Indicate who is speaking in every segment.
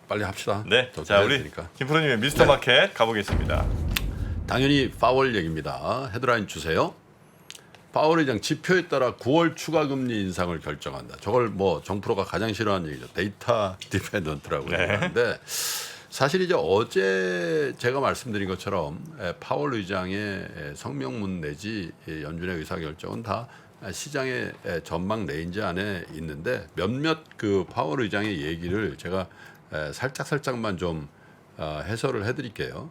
Speaker 1: 빨리 합시다.
Speaker 2: 네.
Speaker 1: 더
Speaker 2: 자,
Speaker 1: 해야
Speaker 2: 우리
Speaker 1: 되니까.
Speaker 2: 김프로님의 미스터 마켓 가보겠습니다.
Speaker 1: 당연히 파월 얘기입니다. 헤드라인 주세요. 파월 의장 지표에 따라 9월 추가 금리 인상을 결정한다. 저걸 뭐 정프로가 가장 싫어하는 얘기죠. 데이터 디펜던트라고 얘기하는데 사실 이제 어제 제가 말씀드린 것처럼 파월 의장의 성명문 내지 연준의 의사결정은 다 시장의 전망 레인지 안에 있는데 몇몇 그 파월 의장의 얘기를 제가 살짝만 좀 해설을 해드릴게요.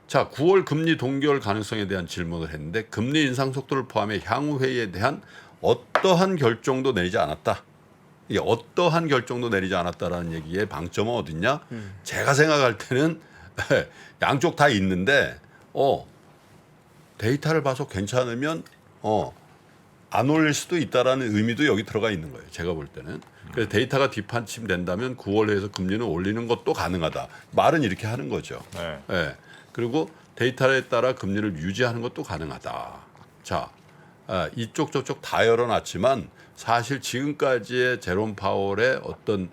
Speaker 1: 자, 9월 금리 동결 가능성에 대한 질문을 했는데 금리 인상 속도를 포함해 향후 회의에 대한 어떠한 결정도 내리지 않았다. 이게 어떠한 결정도 내리지 않았다라는 얘기의 방점은 어딨냐? 제가 생각할 때는 양쪽 다 있는데 데이터를 봐서 괜찮으면 안 올릴 수도 있다라는 의미도 여기 들어가 있는 거예요. 제가 볼 때는. 그래서 데이터가 뒷받침된다면 9월에서 금리는 올리는 것도 가능하다. 말은 이렇게 하는 거죠.
Speaker 2: 네.
Speaker 1: 예. 그리고 데이터에 따라 금리를 유지하는 것도 가능하다. 자, 이쪽 저쪽 다 열어놨지만 사실 지금까지의 제롬 파월의 어떤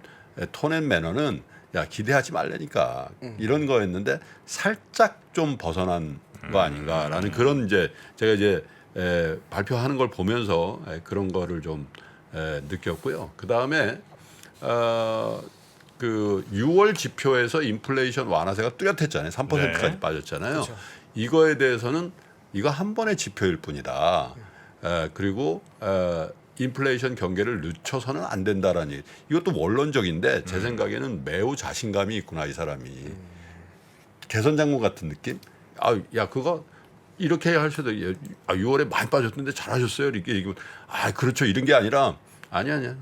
Speaker 1: 톤앤 매너는 야 기대하지 말라니까 이런 거였는데 살짝 좀 벗어난 거 아닌가라는 그런 이제 제가 이제 발표하는 걸 보면서 그런 거를 좀 느꼈고요. 그 다음에 그 6월 지표에서 인플레이션 완화세가 뚜렷했잖아요. 3%까지
Speaker 2: 네.
Speaker 1: 빠졌잖아요.
Speaker 3: 그렇죠.
Speaker 1: 이거에 대해서는 이거 한 번의 지표일 뿐이다. 그리고 인플레이션 경계를 늦춰서는 안 된다라는 얘기. 이것도 원론적인데 제 생각에는 매우 자신감이 있구나 이 사람이. 개선 장군 같은 느낌? 야 그거 이렇게 할 수도 6월에 많이 빠졌는데 잘하셨어요. 이렇게 얘기하면 그렇죠. 이런 게 아니라 아니야.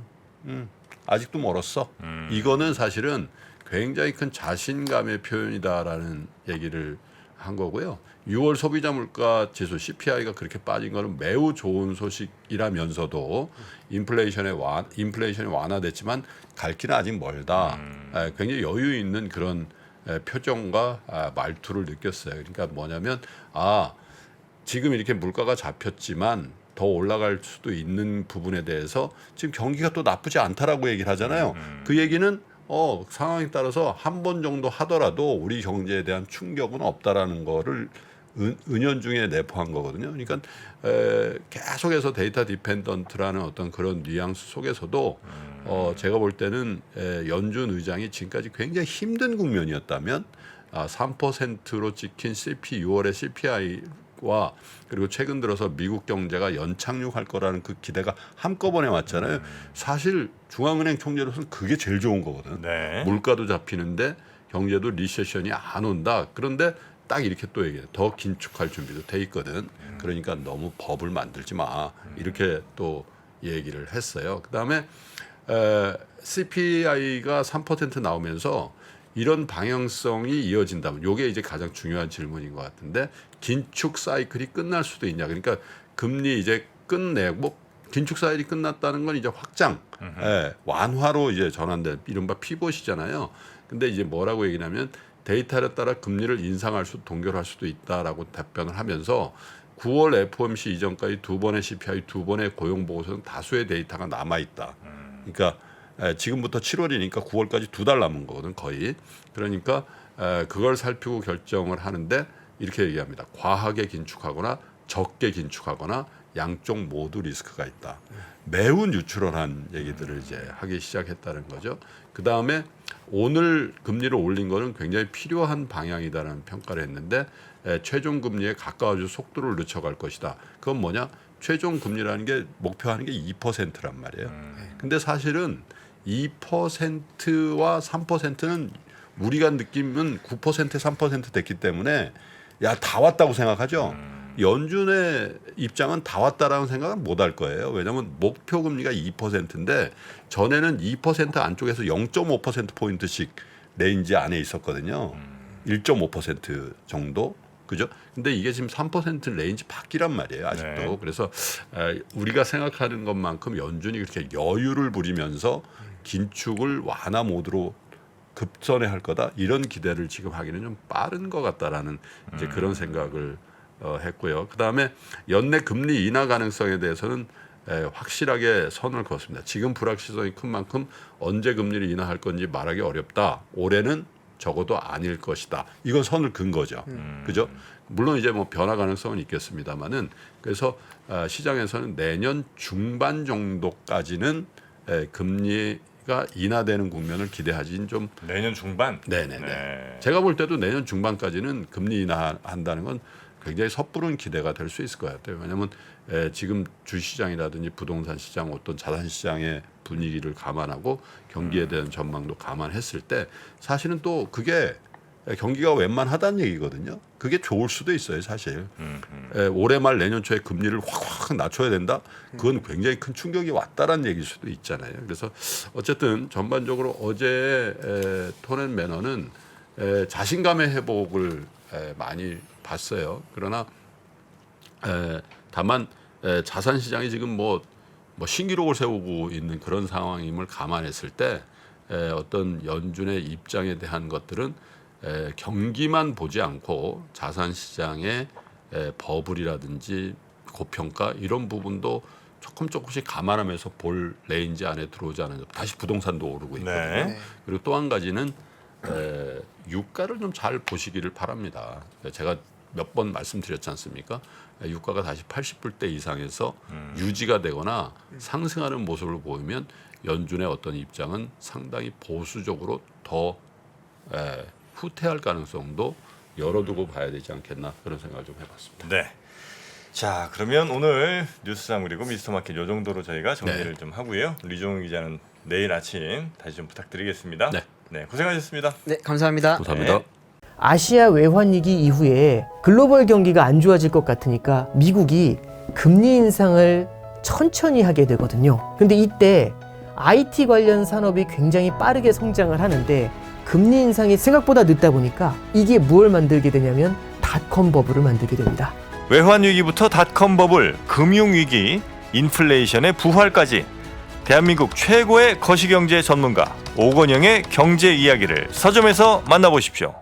Speaker 1: 아직도 멀었어. 이거는 사실은 굉장히 큰 자신감의 표현이다라는 얘기를 한 거고요. 6월 소비자 물가 지수 CPI가 그렇게 빠진 거는 매우 좋은 소식이라면서도 인플레이션이 완화됐지만 갈 길은 아직 멀다. 굉장히 여유 있는 그런 표정과 말투를 느꼈어요. 그러니까 뭐냐면 지금 이렇게 물가가 잡혔지만 더 올라갈 수도 있는 부분에 대해서 지금 경기가 또 나쁘지 않다라고 얘기를 하잖아요. 그 얘기는 상황에 따라서 한 번 정도 하더라도 우리 경제에 대한 충격은 없다라는 거를 은연중에 내포한 거거든요. 그러니까 계속해서 데이터 디펜던트라는 어떤 그런 뉘앙스 속에서도 제가 볼 때는 연준 의장이 지금까지 굉장히 힘든 국면이었다면 3%로 찍힌 6월의 CPI와 그리고 최근 들어서 미국 경제가 연착륙할 거라는 그 기대가 한꺼번에 왔잖아요. 사실 중앙은행 총재로서는 그게 제일 좋은 거거든.
Speaker 2: 네.
Speaker 1: 물가도 잡히는데 경제도 리세션이 안 온다. 그런데 딱 이렇게 또 얘기해. 더 긴축할 준비도 돼 있거든. 그러니까 너무 법을 만들지 마. 이렇게 또 얘기를 했어요. 그다음에 CPI가 3% 나오면서 이런 방향성이 이어진다면 이게 이제 가장 중요한 질문인 것 같은데 긴축 사이클이 끝날 수도 있냐. 그러니까 금리 이제 끝내고 긴축 사이클이 끝났다는 건 이제 확장, 완화로 이제 전환된 이른바 피벗이잖아요. 근데 이제 뭐라고 얘기냐면 데이터에 따라 금리를 인상할 동결할 수도 있다라고 답변을 하면서 9월 FOMC 이전까지 두 번의 CPI, 두 번의 고용 보고서는 다수의 데이터가 남아 있다. 그러니까 지금부터 7월이니까 9월까지 2달 남은 거거든 거의. 그러니까 그걸 살피고 결정을 하는데 이렇게 얘기합니다. 과하게 긴축하거나 적게 긴축하거나 양쪽 모두 리스크가 있다. 매우 뉴트럴한 얘기들을 이제 하기 시작했다는 거죠. 그 다음에 오늘 금리를 올린 거는 굉장히 필요한 방향이다라는 평가를 했는데 최종 금리에 가까워져 속도를 늦춰갈 것이다. 그건 뭐냐? 최종 금리라는 게 목표하는 게 2%란 말이에요. 근데 사실은 2%와 3%는 우리가 느끼면 9% 3% 됐기 때문에 다 왔다고 생각하죠. 연준의 입장은 다 왔다라는 생각은 못 할 거예요. 왜냐하면 목표 금리가 2%인데 전에는 2% 안쪽에서 0.5%포인트씩 레인지 안에 있었거든요. 1.5% 정도. 그죠? 근데 이게 지금 3% 레인지 밖이란 말이에요. 아직도.
Speaker 2: 네.
Speaker 1: 그래서 우리가 생각하는 것만큼 연준이 그렇게 여유를 부리면서 긴축을 완화 모드로 급선회 할 거다. 이런 기대를 지금 하기는 좀 빠른 것 같다라는 이제 그런 생각을 했고요. 그다음에 연내 금리 인하 가능성에 대해서는 확실하게 선을 그었습니다. 지금 불확실성이 큰 만큼 언제 금리를 인하할 건지 말하기 어렵다. 올해는 적어도 아닐 것이다. 이건 선을 긋은 거죠. 그죠? 물론 이제 뭐 변화 가능성은 있겠습니다만은 그래서 시장에서는 내년 중반 정도까지는 금리가 인하되는 국면을 기대하진 좀.
Speaker 2: 내년 중반.
Speaker 1: 네네네.
Speaker 2: 네.
Speaker 1: 제가 볼 때도 내년 중반까지는 금리 인하한다는 건 굉장히 섣부른 기대가 될 수 있을 것 같아요. 왜냐하면 지금 주시장이라든지 부동산 시장, 어떤 자산 시장의 분위기를 감안하고 경기에 대한 전망도 감안했을 때 사실은 또 그게 경기가 웬만하다는 얘기거든요. 그게 좋을 수도 있어요, 사실. 올해 말 내년 초에 금리를 확 낮춰야 된다. 그건 굉장히 큰 충격이 왔다라는 얘기일 수도 있잖아요. 그래서 어쨌든 전반적으로 어제의 톤 앤 매너는 자신감의 회복을 많이 봤어요. 그러나 다만 자산 시장이 지금 뭐 신기록을 세우고 있는 그런 상황임을 감안했을 때 어떤 연준의 입장에 대한 것들은 경기만 보지 않고 자산 시장의 버블이라든지 고평가 이런 부분도 조금씩 감안하면서 볼 레인지 안에 들어오지 않은 다시 부동산도 오르고 있거든요.
Speaker 2: 네.
Speaker 1: 그리고 또 한 가지는 유가를 좀 잘 보시기를 바랍니다. 제가 몇 번 말씀드렸지 않습니까? 유가가 다시 80불대 이상에서 유지가 되거나 상승하는 모습을 보이면 연준의 어떤 입장은 상당히 보수적으로 더 후퇴할 가능성도 열어두고 봐야 되지 않겠나 그런 생각을 좀 해봤습니다.
Speaker 2: 네. 자, 그러면 오늘 뉴스장 그리고 미스터마켓 요 정도로 저희가 정리를 좀 하고요. 리종훈 기자는 내일 아침 다시 좀 부탁드리겠습니다. 네, 고생하셨습니다.
Speaker 3: 네, 감사합니다.
Speaker 1: 감사합니다.
Speaker 2: 네.
Speaker 4: 아시아 외환위기 이후에 글로벌 경기가 안 좋아질 것 같으니까 미국이 금리 인상을 천천히 하게 되거든요. 근데 이때 IT 관련 산업이 굉장히 빠르게 성장을 하는데 금리 인상이 생각보다 늦다 보니까 이게 무엇을 만들게 되냐면 닷컴 버블을 만들게 됩니다.
Speaker 2: 외환 위기부터 닷컴 버블, 금융 위기, 인플레이션의 부활까지 대한민국 최고의 거시경제 전문가 오건영의 경제 이야기를 서점에서 만나보십시오.